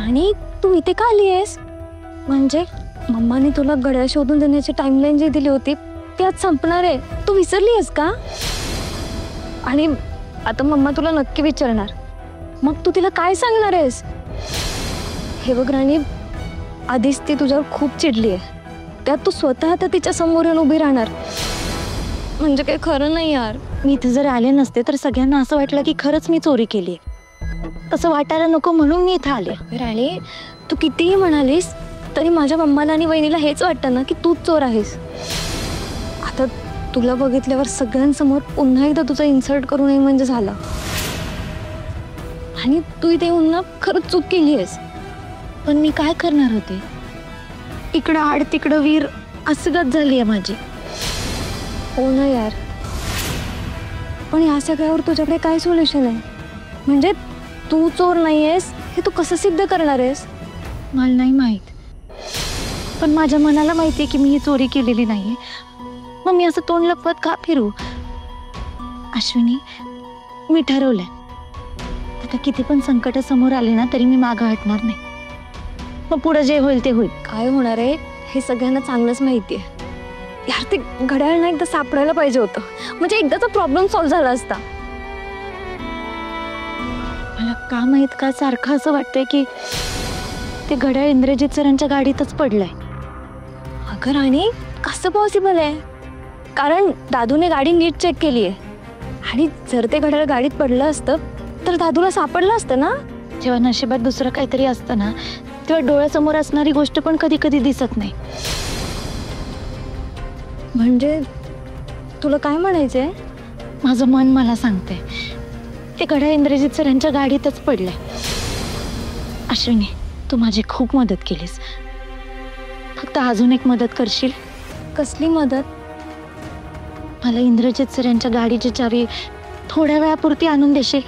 राणी, तू इथे का आली आहेस? म्हणजे मम्माने तुला घड्याळ शोधून देण्याची टाइमलाईन जी दिली होती ती आज संपणार आहे. तू विसरली आहेस का? आणि आता मम्मा तुला नक्की विचारणार, मग तू तिला काय सांगणार आहेस? हे बघ राणी, आधीच ती तुझ्यावर खूप चिडली आहे, त्यात तू स्वतः आता तिच्या समोर येऊन उभी राहणार म्हणजे काही खरं नाही यार. मी इथे जर आले नसते तर सगळ्यांना असं वाटलं की खरंच मी चोरी केली. तसं वाटायला नको म्हणून मी इथं आले. राणी, तू कितीही म्हणालीस तरी माझ्या मम्माला आणि वहिनीला हेच वाटतं ना की तूच चोर आहेस. आता तुला बघितल्यावर सगळ्यांसमोर पुन्हा एकदा तुझं इन्सल्ट करू नये म्हणजे झालं. आणि तू इथे येऊन ना खरंच चूक केली आहेस. पण मी काय करणार होते? इकडं आड तिकडं वीर असगत झाली आहे माझी. हो ना यार, पण या सगळ्यावर तुझ्याकडे काय सोल्युशन आहे? म्हणजे तू चोर नाही आहेस हे तू कसं सिद्ध करणार आहेस? मला नाही माहीत, पण माझ्या मनाला माहिती आहे की मी ही चोरी केलेली नाहीये. मग मी असं तोंड लपवत का फिरू? अश्विनी, मी ठरवलंय, आता किती पण संकट समोर आले ना तरी मी मागं हटणार नाही. मग पुढे जे होईल ते होईल. काय होणार आहे हे सगळ्यांना चांगलंच माहिती आहे यार. ते घड्याळ ना एकदा सापडायला पाहिजे होतं, म्हणजे एकदाचा प्रॉब्लेम सॉल्व्ह झाला असता. मला का माहित का सारखं असं वाटतंय की ते घड्याळ इंद्रजित सरांच्या गाडीतच पडलंय. अगं राणी, कसं पॉसिबल आहे? कारण दादूने गाडी नीट चेक केली आहे, आणि जर ते घड्याळ गाडीत पडलं असतं तर दादूला सापडलं असतं ना. जेव्हा नशिबात दुसरं काहीतरी असतं ना तेव्हा डोळ्यासमोर असणारी गोष्ट पण कधी कधी दिसत नाही. म्हणजे तुला काय म्हणायचंय? माझं मन मला सांगते ते घड्याळ इंद्रजित सरांच्या गाडीतच पडलंय. अश्विनी, तू माझी खूप मदत केलीस, फक्त अजून एक मदत करशील? कसली मदत? मला इंद्रजित सरांच्या गाडीची चावी थोड्या वेळापुरती आणून देशील?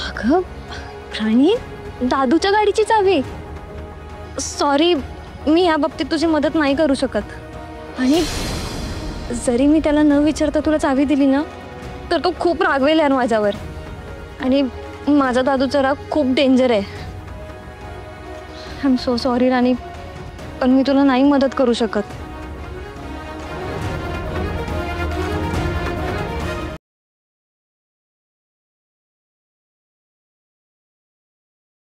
अगं राणी, दादूच्या गाडीची चावी? सॉरी, मी या बाबतीत तुझी मदत नाही करू शकत. आणि जरी मी त्याला न विचारता तुला चावी दिली ना तर तो खूप रागवेल यार माझ्यावर. आणि माझा दादूचा राग खूप डेंजर आहे. आय एम सो सॉरी राणी, पण मी तुला नाही मदत करू शकत.